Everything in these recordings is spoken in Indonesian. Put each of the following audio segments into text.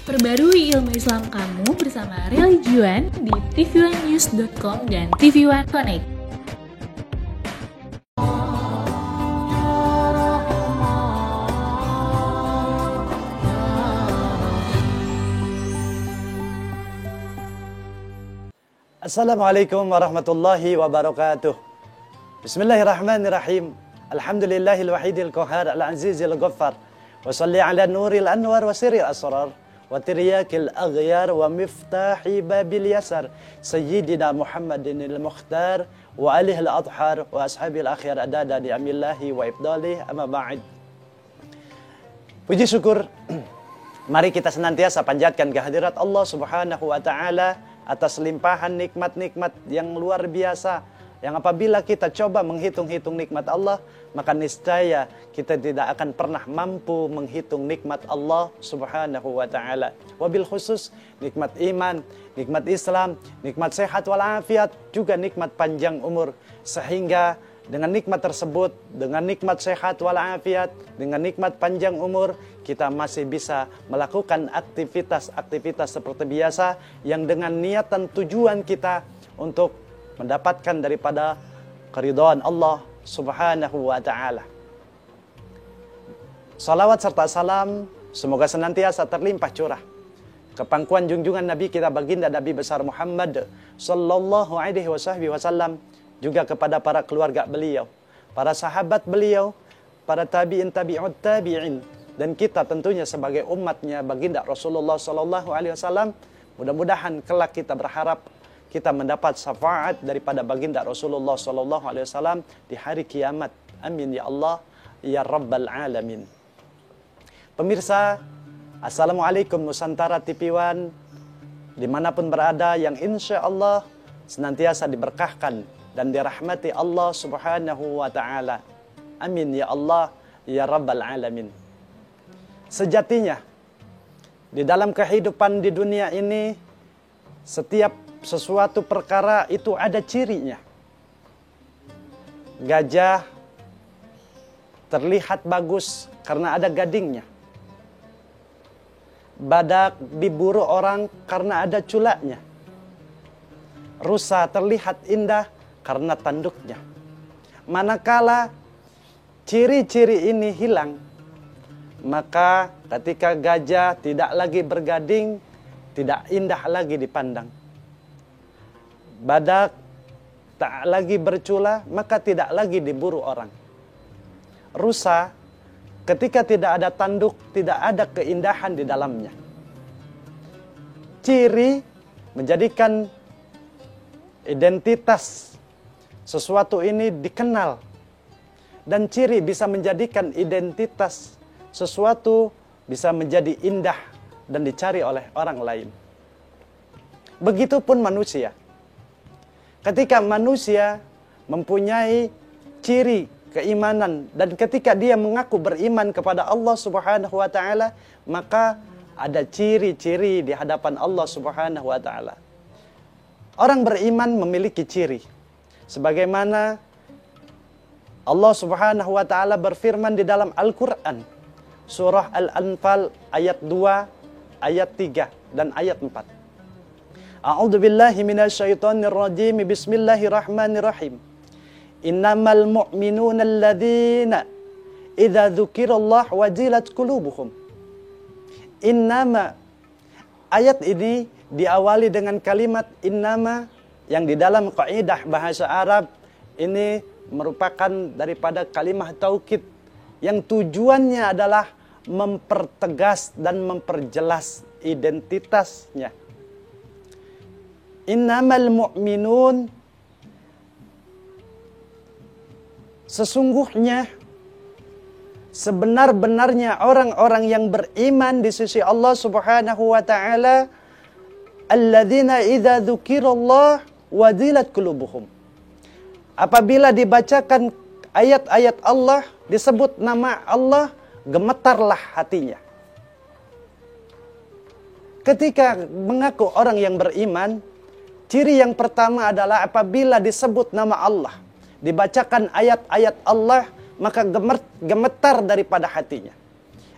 Perbarui ilmu Islam kamu bersama Religion di tv1news.com dan TV1 Connect. Assalamualaikum warahmatullahi wabarakatuh. Bismillahirrahmanirrahim. Alhamdulillahil wahidil qahhar al-azizil ghaffar. Wa shalli ala nuril anwar wa sirril asrar wa tiryakil aghyar wa miftahi babil yasar sayyidina Muhammadinil mukhtar wa alihil adhar wa ashabil akhyar adada di amillahi wa ibdalih amma ba'd. Puji syukur mari kita senantiasa panjatkan kehadirat Allah Subhanahu wa taala atas limpahan nikmat-nikmat yang luar biasa, yang apabila kita coba menghitung-hitung nikmat Allah, maka niscaya kita tidak akan pernah mampu menghitung nikmat Allah Subhanahu wa taala. Wabil khusus nikmat iman, nikmat Islam, nikmat sehat walafiat, juga nikmat panjang umur. Sehingga dengan nikmat tersebut, dengan nikmat sehat walafiat, dengan nikmat panjang umur, kita masih bisa melakukan aktivitas-aktivitas seperti biasa yang dengan niatan tujuan kita untuk mendapatkan daripada keridhaan Allah Subhanahu wa taala. Salawat serta salam semoga senantiasa terlimpah curah ke pangkuan junjungan Nabi kita baginda Nabi besar Muhammad sallallahu alaihi wasallam, juga kepada para keluarga beliau, para sahabat beliau, para tabi'in tabi'ut tabi'in, dan kita tentunya sebagai umatnya baginda Rasulullah sallallahu alaihi wasallam. Mudah-mudahan kelak kita berharap kita mendapat syafaat daripada baginda Rasulullah sallallahu alaihi wasallam di hari kiamat. Amin ya Allah ya rabbal alamin. Pemirsa, Assalamualaikum Nusantara TV1 dimanapun berada, yang insya Allah senantiasa diberkahkan dan dirahmati Allah Subhanahu wa ta'ala. Amin ya Allah ya rabbal alamin. Sejatinya di dalam kehidupan di dunia ini, setiap sesuatu perkara itu ada cirinya. Gajah terlihat bagus karena ada gadingnya. Badak diburu orang karena ada culaknya. Rusa terlihat indah karena tanduknya. Manakala ciri-ciri ini hilang, maka ketika gajah tidak lagi bergading, tidak indah lagi dipandang. Badak tak lagi bercula, maka tidak lagi diburu orang. Rusa ketika tidak ada tanduk, tidak ada keindahan di dalamnya. Ciri menjadikan identitas sesuatu ini dikenal, dan ciri bisa menjadikan identitas sesuatu bisa menjadi indah dan dicari oleh orang lain. Begitupun manusia. Ketika manusia mempunyai ciri keimanan dan ketika dia mengaku beriman kepada Allah Subhanahu wa taala, maka ada ciri-ciri di hadapan Allah Subhanahu wa taala. Orang beriman memiliki ciri. Sebagaimana Allah Subhanahu wa taala berfirman di dalam Al-Qur'an, surah Al-Anfal ayat 2, ayat 3 dan ayat 4. A'udzu billahi minasyaitonir rajim. Bismillahirrahmanirrahim. Innamal mu'minuna alladzina idza dzukirallahu wajilat qulubuhum. Innama, ayat ini diawali dengan kalimat innama yang di dalam kaidah bahasa Arab ini merupakan daripada kalimat taukid yang tujuannya adalah mempertegas dan memperjelas identitasnya. Innamal mu'minun, sesungguhnya sebenar-benarnya orang-orang yang beriman di sisi Allah Subhanahu wa taala, alladzina idza dzukirallah wajilat qulubuhum. Apabila dibacakan ayat-ayat Allah, disebut nama Allah, gemetarlah hatinya. Ketika mengaku orang yang beriman, ciri yang pertama adalah apabila disebut nama Allah, dibacakan ayat-ayat Allah, maka gemetar daripada hatinya.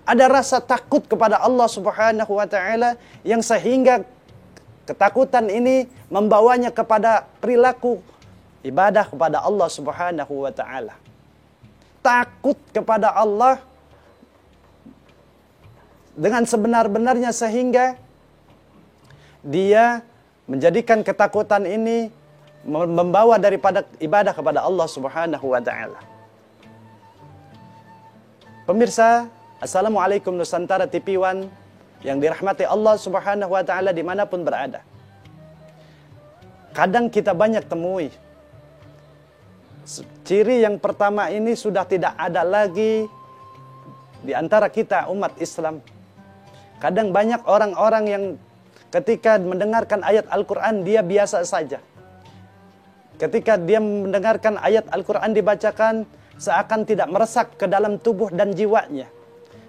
Ada rasa takut kepada Allah Subhanahu wa taala yang sehingga ketakutan ini membawanya kepada perilaku ibadah kepada Allah Subhanahu wa taala. Takut kepada Allah dengan sebenar-benarnya sehingga dia menjadikan ketakutan ini membawa daripada ibadah kepada Allah Subhanahu wa taala. Pemirsa, Assalamualaikum Nusantara TV One yang dirahmati Allah Subhanahu wa taala dimanapun berada. Kadang kita banyak temui ciri yang pertama ini sudah tidak ada lagi di antara kita umat Islam. Kadang banyak orang-orang yang ketika mendengarkan ayat Al-Quran dia biasa saja. Ketika dia mendengarkan ayat Al-Quran dibacakan, seakan tidak meresap ke dalam tubuh dan jiwanya,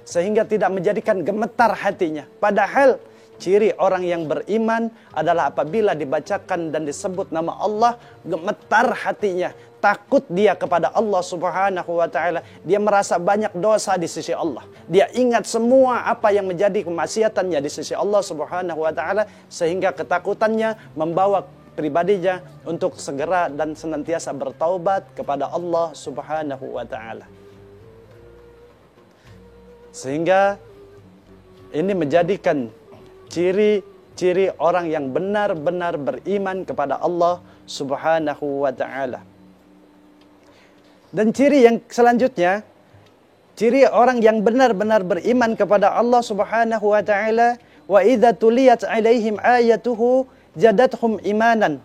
sehingga tidak menjadikan gemetar hatinya. Padahal ciri orang yang beriman adalah apabila dibacakan dan disebut nama Allah, gemetar hatinya, takut dia kepada Allah Subhanahu wa taala. Dia merasa banyak dosa di sisi Allah. Dia ingat semua apa yang menjadi kemaksiatannya di sisi Allah Subhanahu wa taala, sehingga ketakutannya membawa pribadinya untuk segera dan senantiasa bertaubat kepada Allah Subhanahu wa taala. Sehingga ini menjadikan ciri-ciri orang yang benar-benar beriman kepada Allah Subhanahu wa taala. Dan ciri yang selanjutnya, ciri orang yang benar-benar beriman kepada Allah Subhanahu wa taala, wa idza tuliyat alaihim ayatuhu jadathum imanan.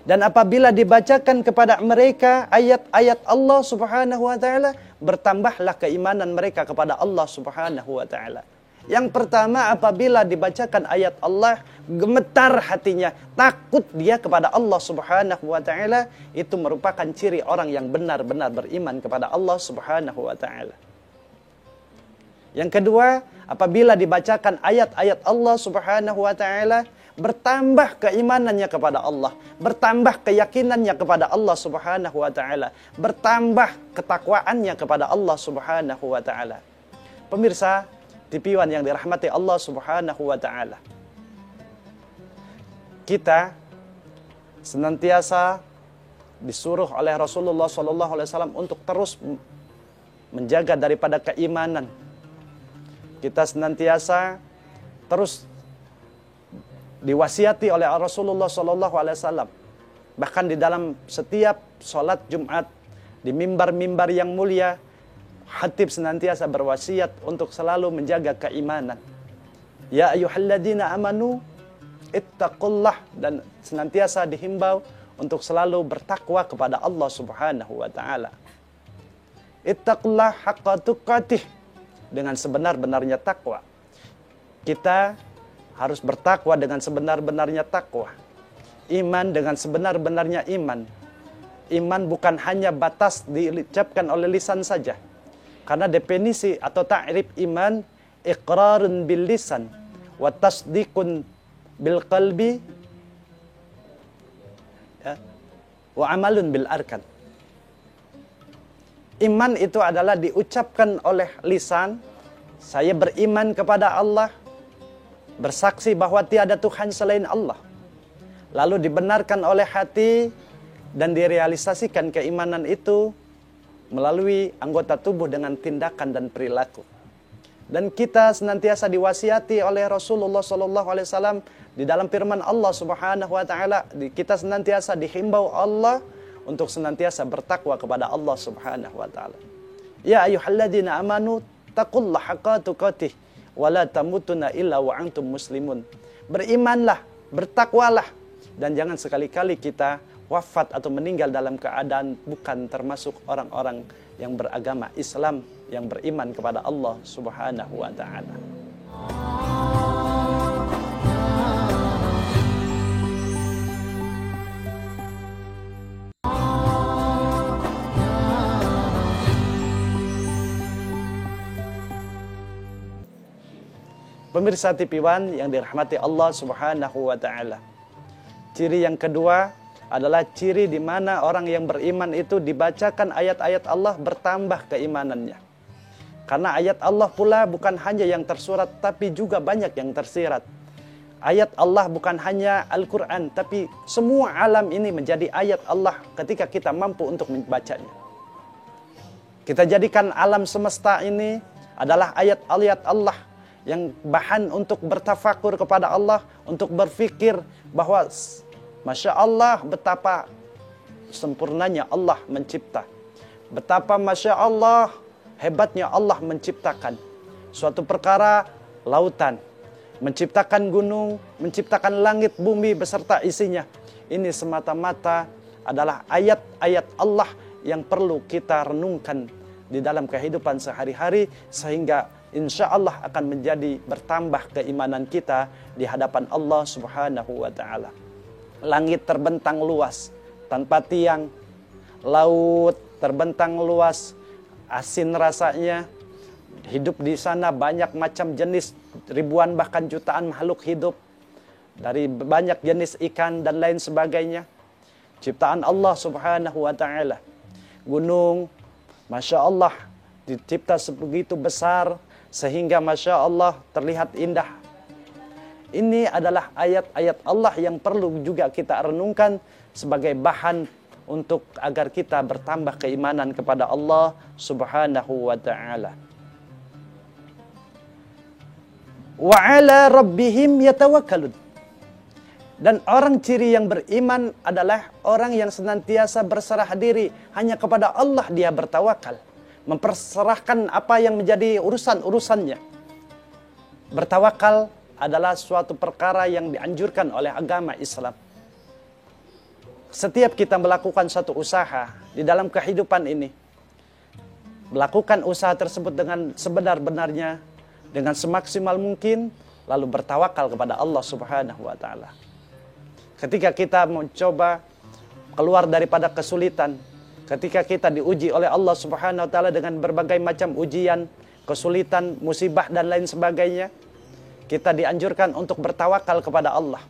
Dan apabila dibacakan kepada mereka ayat-ayat Allah Subhanahu wa taala, bertambahlah keimanan mereka kepada Allah Subhanahu wa taala. Yang pertama, apabila dibacakan ayat Allah, gemetar hatinya, takut dia kepada Allah Subhanahu wa taala. Itu merupakan ciri orang yang benar-benar beriman kepada Allah Subhanahu wa taala. Yang kedua, apabila dibacakan ayat-ayat Allah Subhanahu wa taala, bertambah keimanannya kepada Allah, bertambah keyakinannya kepada Allah Subhanahu wa taala, bertambah ketakwaannya kepada Allah Subhanahu wa taala. Pemirsa TV One yang dirahmati Allah Subhanahu wa taala, kita senantiasa disuruh oleh Rasulullah SAW untuk terus menjaga daripada keimanan. Kita senantiasa terus diwasiati oleh Rasulullah SAW. Bahkan di dalam setiap sholat Jumat, di mimbar-mimbar yang mulia, khatib senantiasa berwasiat untuk selalu menjaga keimanan. Ya ayyuhalladzina amanu ittaqullah, dan senantiasa dihimbau untuk selalu bertakwa kepada Allah Subhanahu wa taala. Ittaqullah haqqa tuqatih, dengan sebenar-benarnya takwa. Kita harus bertakwa dengan sebenar-benarnya takwa. Iman dengan sebenar-benarnya iman. Iman bukan hanya batas diucapkan oleh lisan saja. Karena definisi atau ta'rif iman, iqrarun bil lisan wa tasdiqun bil qalbi, ya, wa amalun bil arkan. Iman itu adalah diucapkan oleh lisan, saya beriman kepada Allah, bersaksi bahwa tiada Tuhan selain Allah. Lalu dibenarkan oleh hati dan direalisasikan keimanan itu melalui anggota tubuh dengan tindakan dan perilaku. Dan kita senantiasa diwasiati oleh Rasulullah SAW di dalam firman Allah Subhanahu wa taala, kita senantiasa dihimbau Allah untuk senantiasa bertakwa kepada Allah Subhanahu wa taala. Ya ayyuhalladzina amanu taqullaha haqqa tuqatih wa la tamutunna illa wa antum muslimun. Berimanlah, bertakwalah, dan jangan sekali-kali kita wafat atau meninggal dalam keadaan bukan termasuk orang-orang yang beragama Islam, yang beriman kepada Allah Subhanahu wa taala. Pemirsa TV One yang dirahmati Allah Subhanahu wa taala. Ciri yang kedua adalah ciri di mana orang yang beriman itu dibacakan ayat-ayat Allah bertambah keimanannya. Karena ayat Allah pula bukan hanya yang tersurat, tapi juga banyak yang tersirat. Ayat Allah bukan hanya Al-Quran, tapi semua alam ini menjadi ayat Allah ketika kita mampu untuk membacanya. Kita jadikan alam semesta ini adalah ayat-ayat Allah yang bahan untuk bertafakur kepada Allah, untuk berfikir bahwa Masya Allah betapa sempurnanya Allah mencipta. Betapa Masya Allah hebatnya Allah menciptakan suatu perkara lautan, menciptakan gunung, menciptakan langit bumi beserta isinya. Ini semata-mata adalah ayat-ayat Allah yang perlu kita renungkan di dalam kehidupan sehari-hari, sehingga insya Allah akan menjadi bertambah keimanan kita di hadapan Allah Subhanahu wa ta'ala. Langit terbentang luas tanpa tiang, laut terbentang luas, asin rasanya, hidup di sana banyak macam jenis, ribuan bahkan jutaan makhluk hidup, dari banyak jenis ikan dan lain sebagainya. Ciptaan Allah Subhanahu wa ta'ala. Gunung, Masya Allah, dicipta sebegitu besar sehingga Masya Allah terlihat indah. Ini adalah ayat-ayat Allah yang perlu juga kita renungkan sebagai bahan untuk agar kita bertambah keimanan kepada Allah Subhanahu wa ta'ala. Wa 'ala rabbihim yatawakkalun. Dan orang ciri yang beriman adalah orang yang senantiasa berserah diri hanya kepada Allah dia bertawakal, memperserahkan apa yang menjadi urusan-urusannya. Bertawakal adalah suatu perkara yang dianjurkan oleh agama Islam. Setiap kita melakukan satu usaha di dalam kehidupan ini, melakukan usaha tersebut dengan sebenar-benarnya, dengan semaksimal mungkin, lalu bertawakal kepada Allah Subhanahu wa ta'ala. Ketika kita mencoba keluar daripada kesulitan, ketika kita diuji oleh Allah Subhanahu wa ta'ala dengan berbagai macam ujian, kesulitan, musibah dan lain sebagainya, kita dianjurkan untuk bertawakal kepada Allah.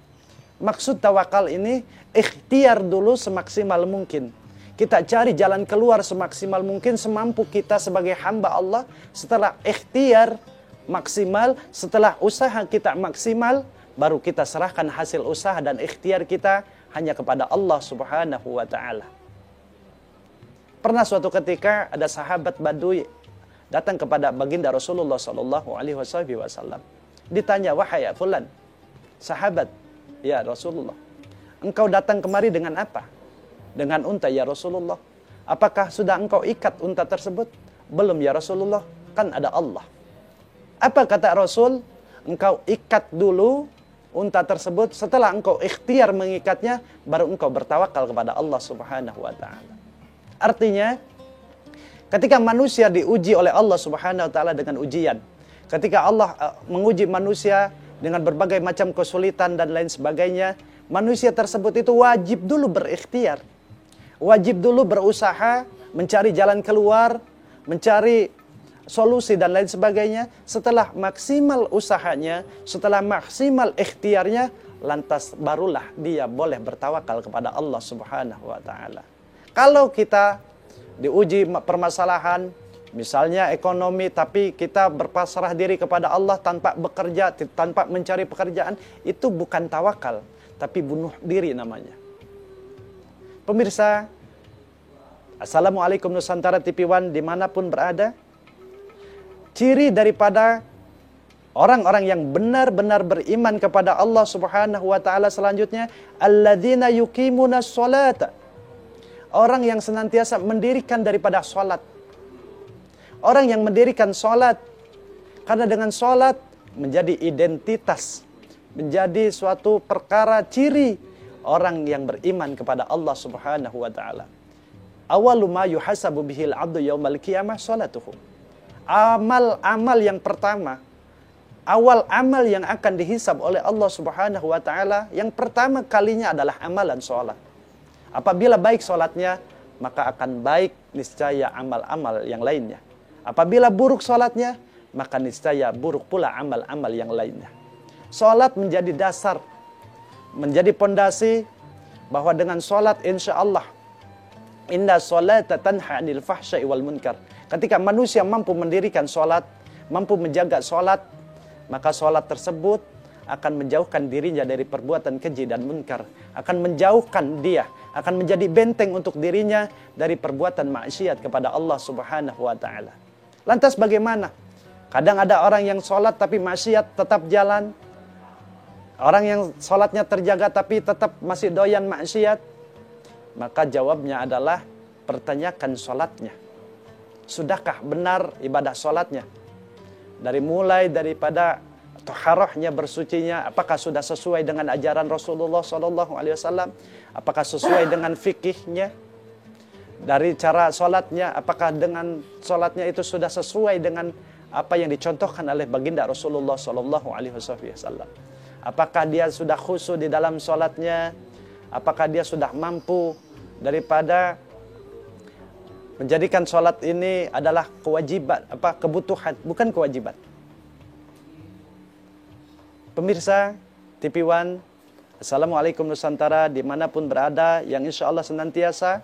Maksud tawakal ini ikhtiar dulu semaksimal mungkin. Kita cari jalan keluar semaksimal mungkin semampu kita sebagai hamba Allah. Setelah ikhtiar maksimal, setelah usaha kita maksimal, baru kita serahkan hasil usaha dan ikhtiar kita hanya kepada Allah Subhanahu wa ta'ala. Pernah suatu ketika ada sahabat Badui datang kepada baginda Rasulullah sallallahu alaihi wasallam. Ditanya, wahai fulan, sahabat, ya Rasulullah, engkau datang kemari dengan apa? Dengan unta ya Rasulullah. Apakah sudah engkau ikat unta tersebut? Belum ya Rasulullah, kan ada Allah. Apa kata Rasul? Engkau ikat dulu unta tersebut, setelah engkau ikhtiar mengikatnya, baru engkau bertawakal kepada Allah Subhanahu wa ta'ala. Artinya, ketika manusia diuji oleh Allah Subhanahu wa ta'ala dengan ujian, ketika Allah menguji manusia dengan berbagai macam kesulitan dan lain sebagainya, manusia tersebut itu wajib dulu berikhtiar. Wajib dulu berusaha, mencari jalan keluar, mencari solusi dan lain sebagainya. Setelah maksimal usahanya, setelah maksimal ikhtiarnya, lantas barulah dia boleh bertawakal kepada Allah Subhanahu wa ta'ala. Kalau kita diuji permasalahan, misalnya ekonomi, tapi kita berpasrah diri kepada Allah tanpa bekerja, tanpa mencari pekerjaan, itu bukan tawakal, tapi bunuh diri namanya. Pemirsa, Assalamualaikum Nusantara TV One dimanapun berada. Ciri daripada orang-orang yang benar-benar beriman kepada Allah Subhanahu wa ta'ala selanjutnya, alladzina yuqimuna sholata. Orang yang senantiasa mendirikan daripada sholat. Orang yang mendirikan sholat, karena dengan sholat menjadi identitas, menjadi suatu perkara ciri orang yang beriman kepada Allah Subhanahu wa ta'ala. Awalu ma yuhasabu bihil abdu yaumal qiyamah sholatuhu. Amal-amal yang pertama, awal amal yang akan dihisab oleh Allah Subhanahu wa ta'ala, yang pertama kalinya adalah amalan sholat. Apabila baik sholatnya, maka akan baik niscaya amal-amal yang lainnya. Apabila buruk sholatnya, maka niscaya buruk pula amal-amal yang lainnya. Sholat menjadi dasar, menjadi pondasi, bahwa dengan sholat insya Allah, inna sholata tanha anil fahsya'i wal munkar. Ketika manusia mampu mendirikan sholat, mampu menjaga sholat, maka sholat tersebut akan menjauhkan dirinya dari perbuatan keji dan munkar. Akan menjauhkan dia, akan menjadi benteng untuk dirinya dari perbuatan maksiat kepada Allah Subhanahu wa ta'ala. Lantas bagaimana? Kadang ada orang yang sholat tapi maksiat tetap jalan. Orang yang sholatnya terjaga tapi tetap masih doyan maksiat. Maka jawabnya adalah pertanyakan sholatnya. Sudahkah benar ibadah sholatnya? Dari mulai daripada taharahnya, bersucinya, apakah sudah sesuai dengan ajaran Rasulullah SAW? Apakah sesuai dengan fikihnya? Dari cara sholatnya, apakah dengan sholatnya itu sudah sesuai dengan apa yang dicontohkan oleh baginda Rasulullah SAW? Apakah dia sudah khusyuk di dalam sholatnya? Apakah dia sudah mampu daripada menjadikan sholat ini adalah kewajiban, kebutuhan, bukan kewajiban. Pemirsa TV One, Assalamualaikum Nusantara, dimanapun berada, yang insya Allah senantiasa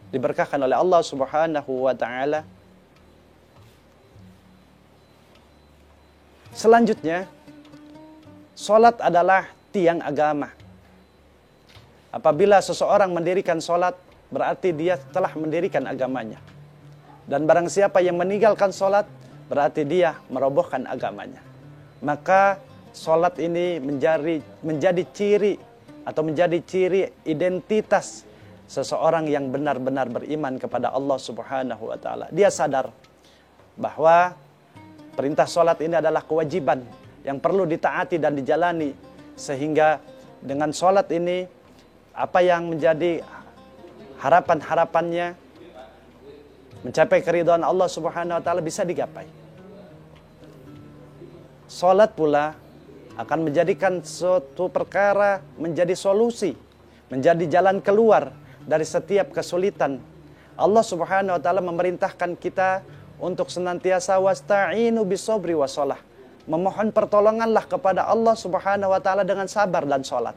diberkahkan oleh Allah Subhanahu wa ta'ala. Selanjutnya, sholat adalah tiang agama. Apabila seseorang mendirikan sholat, berarti dia telah mendirikan agamanya. Dan barang siapa yang meninggalkan sholat, berarti dia merobohkan agamanya. Maka sholat ini menjadi ciri atau menjadi ciri identitas seseorang yang benar-benar beriman kepada Allah Subhanahu wa ta'ala. Dia sadar bahwa perintah sholat ini adalah kewajiban yang perlu ditaati dan dijalani. Sehingga dengan sholat ini, apa yang menjadi harapan-harapannya mencapai keridhaan Allah Subhanahu wa ta'ala bisa digapai. Salat pula akan menjadikan suatu perkara menjadi solusi, menjadi jalan keluar dari setiap kesulitan. Allah Subhanahu wa ta'ala memerintahkan kita untuk senantiasa wasta'inu bisabri wassalah. Memohon pertolonganlah kepada Allah Subhanahu wa ta'ala dengan sabar dan salat.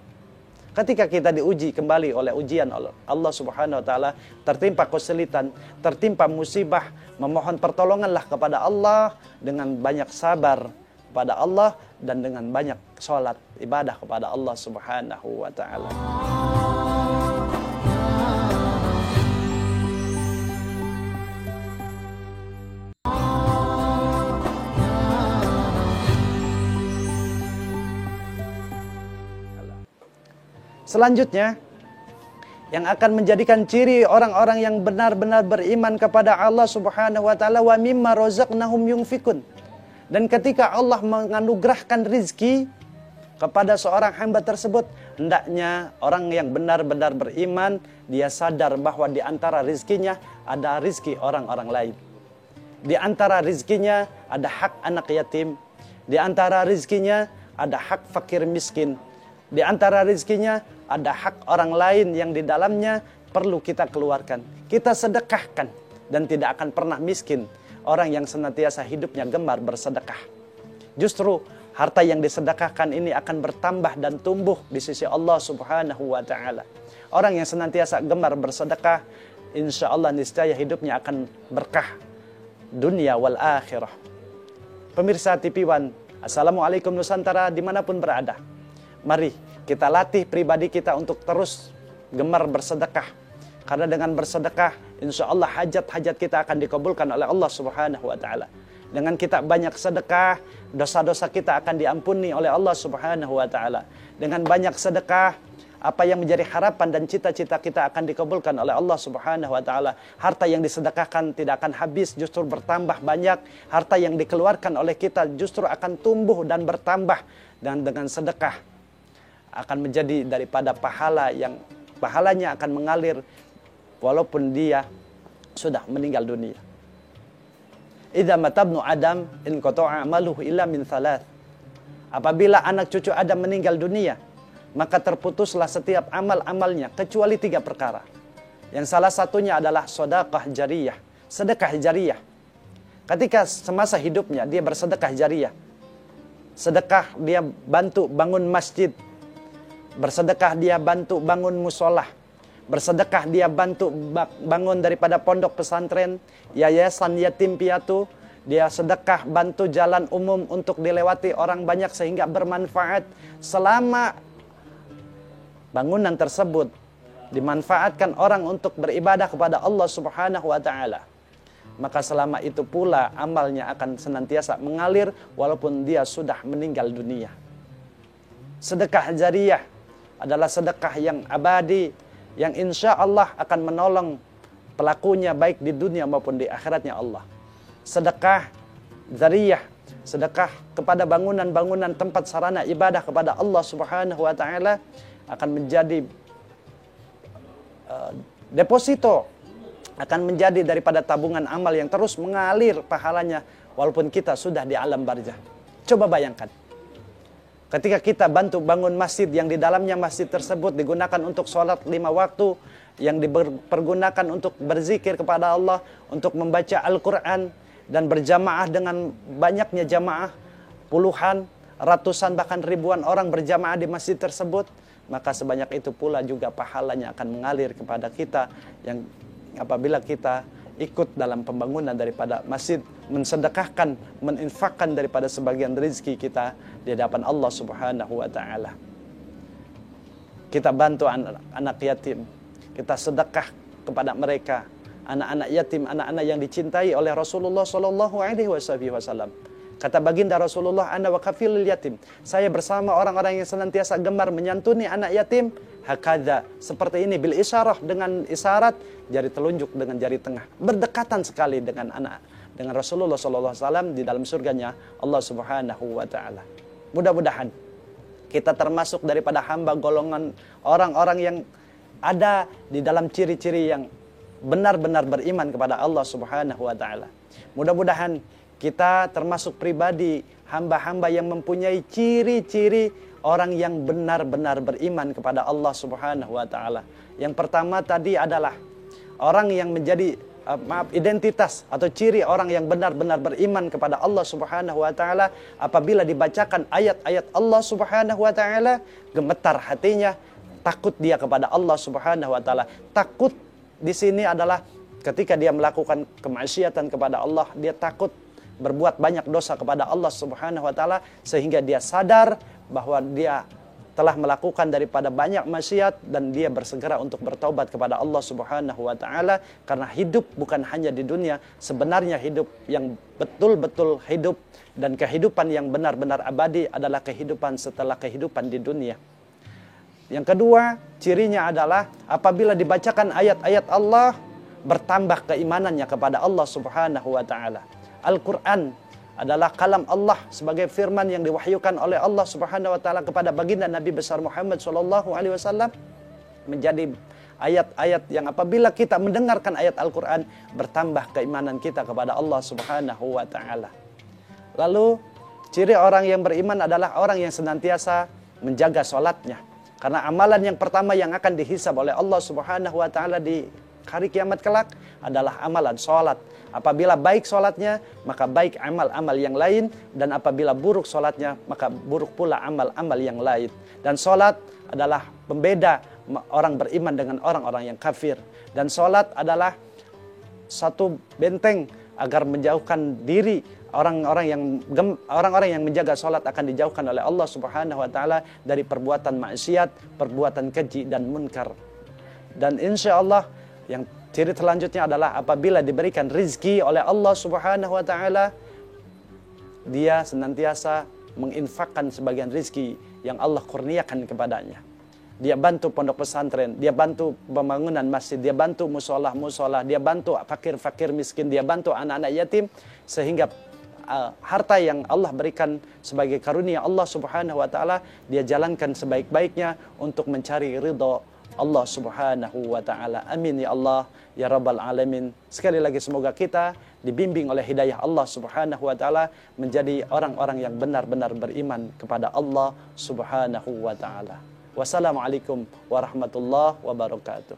Ketika kita diuji kembali oleh ujian Allah Subhanahu wa ta'ala, tertimpa kesulitan, tertimpa musibah, memohon pertolonganlah kepada Allah dengan banyak sabar kepada Allah dan dengan banyak salat ibadah kepada Allah Subhanahu wa ta'ala. Selanjutnya, yang akan menjadikan ciri orang-orang yang benar-benar beriman kepada Allah Subhanahu wa ta'ala, wa mimma razaqnahum yunfikun. Dan ketika Allah menganugerahkan rizki kepada seorang hamba tersebut, hendaknya orang yang benar-benar beriman, dia sadar bahwa di antara rizkinya ada rizki orang-orang lain. Di antara rizkinya ada hak anak yatim. Di antara rizkinya ada hak fakir miskin. Di antara rizkinya ada hak orang lain yang di dalamnya perlu kita keluarkan. Kita sedekahkan dan tidak akan pernah miskin orang yang senantiasa hidupnya gemar bersedekah. Justru harta yang disedekahkan ini akan bertambah dan tumbuh di sisi Allah Subhanahu wa ta'ala. Orang yang senantiasa gemar bersedekah, insya Allah niscaya hidupnya akan berkah dunia wal akhirah. Pemirsa TV One, Assalamualaikum Nusantara, dimanapun berada. Mari kita latih pribadi kita untuk terus gemar bersedekah. Karena dengan bersedekah, insya Allah hajat-hajat kita akan dikabulkan oleh Allah Subhanahu wa ta'ala. Dengan kita banyak sedekah, dosa-dosa kita akan diampuni oleh Allah Subhanahu wa ta'ala. Dengan banyak sedekah, apa yang menjadi harapan dan cita-cita kita akan dikabulkan oleh Allah Subhanahu wa ta'ala. Harta yang disedekahkan tidak akan habis, justru bertambah banyak. Harta yang dikeluarkan oleh kita justru akan tumbuh dan bertambah. Dan dengan sedekah akan menjadi daripada pahala yang pahalanya akan mengalir walaupun dia sudah meninggal dunia. Idza matabnu Adam in qata'a amaluhu illa min thalath. Apabila anak cucu Adam meninggal dunia, maka terputuslah setiap amal-amalnya kecuali 3 perkara. Yang salah satunya adalah sedekah jariyah, sedekah jariyah. Ketika semasa hidupnya dia bersedekah jariyah. Sedekah dia bantu bangun masjid. Bersedekah dia bantu bangun musolah. bersedekah dia bantu bangun daripada pondok pesantren, yayasan yatim piatu, dia sedekah bantu jalan umum untuk dilewati orang banyak sehingga bermanfaat. Selama bangunan tersebut dimanfaatkan orang untuk beribadah kepada Allah Subhanahu wa taala, maka selama itu pula amalnya akan senantiasa mengalir walaupun dia sudah meninggal dunia. Sedekah jariyah adalah sedekah yang abadi, yang insya Allah akan menolong pelakunya baik di dunia maupun di akhiratnya Allah. Sedekah jariyah, sedekah kepada bangunan-bangunan tempat sarana ibadah kepada Allah Subhanahu wa taala akan menjadi deposito, akan menjadi daripada tabungan amal yang terus mengalir pahalanya walaupun kita sudah di alam barzah. Coba bayangkan, ketika kita bantu bangun masjid yang di dalamnya masjid tersebut digunakan untuk sholat 5 waktu, yang dipergunakan untuk berzikir kepada Allah, untuk membaca Al-Quran, dan berjamaah dengan banyaknya jamaah, puluhan, ratusan, bahkan ribuan orang berjamaah di masjid tersebut, maka sebanyak itu pula juga pahalanya akan mengalir kepada kita yang apabila kita ikut dalam pembangunan daripada masjid, mensedekahkan, meninfakkan daripada sebagian rezeki kita di hadapan Allah Subhanahu wa taala. Kita bantu anak yatim, kita sedekah kepada mereka, anak-anak yatim, anak-anak yang dicintai oleh Rasulullah sallallahu alaihi wasallam. Kata baginda Rasulullah, ana wa kafilul yatim, saya bersama orang-orang yang senantiasa gemar menyantuni anak yatim, hakadha, seperti ini, bil isyarah, dengan isyarat jari telunjuk dengan jari tengah, berdekatan sekali dengan Rasulullah sallallahu alaihi wasallam di dalam surganya Allah Subhanahu wa taala. Mudah-mudahan kita termasuk daripada hamba golongan orang-orang yang ada di dalam ciri-ciri yang benar-benar beriman kepada Allah Subhanahu wa taala. Mudah-mudahan kita termasuk pribadi hamba-hamba yang mempunyai ciri-ciri orang yang benar-benar beriman kepada Allah Subhanahu wa taala. Yang pertama tadi adalah orang yang menjadi identitas atau ciri orang yang benar-benar beriman kepada Allah Subhanahu wa taala, apabila dibacakan ayat-ayat Allah Subhanahu wa taala, gemetar hatinya, takut dia kepada Allah Subhanahu wa taala. Takut di sini adalah ketika dia melakukan kemaksiatan kepada Allah, dia takut berbuat banyak dosa kepada Allah Subhanahu wa taala sehingga dia sadar bahwa dia telah melakukan daripada banyak maksiat dan dia bersegera untuk bertaubat kepada Allah Subhanahu wa taala, karena hidup bukan hanya di dunia, sebenarnya hidup yang betul-betul hidup dan kehidupan yang benar-benar abadi adalah kehidupan setelah kehidupan di dunia. Yang kedua, cirinya adalah apabila dibacakan ayat-ayat Allah, bertambah keimanannya kepada Allah Subhanahu wa taala. Al-Quran adalah kalam Allah sebagai firman yang diwahyukan oleh Allah Subhanahu wa taala kepada baginda Nabi besar Muhammad sallallahu alaihi wasallam, menjadi ayat-ayat yang apabila kita mendengarkan ayat Al-Quran, bertambah keimanan kita kepada Allah Subhanahu wa taala. Lalu ciri orang yang beriman adalah orang yang senantiasa menjaga sholatnya, karena amalan yang pertama yang akan dihisab oleh Allah Subhanahu wa taala di hari kiamat kelak adalah amalan sholat. Apabila baik sholatnya, maka baik amal-amal yang lain. Dan apabila buruk sholatnya, maka buruk pula amal-amal yang lain. Dan sholat adalah pembeda orang beriman dengan orang-orang yang kafir. Dan sholat adalah satu benteng agar menjauhkan diri orang-orang yang menjaga sholat akan dijauhkan oleh Allah Subhanahu wa taala dari perbuatan maksiat, perbuatan keji dan munkar. Dan insya Allah yang ciri selanjutnya adalah apabila diberikan rizki oleh Allah Subhanahu wa taala, dia senantiasa menginfakkan sebagian rizki yang Allah kurniakan kepadanya. Dia bantu pondok pesantren, dia bantu pembangunan masjid, dia bantu musola, dia bantu fakir-fakir miskin, dia bantu anak-anak yatim, sehingga harta yang Allah berikan sebagai karunia Allah Subhanahu wa taala dia jalankan sebaik-baiknya untuk mencari ridha Allah Subhanahu wa taala. Amin ya Allah ya rabbal alamin. Sekali lagi semoga kita dibimbing oleh hidayah Allah Subhanahu wa taala menjadi orang-orang yang benar-benar beriman kepada Allah Subhanahu wa taala. Wassalamualaikum warahmatullahi wabarakatuh.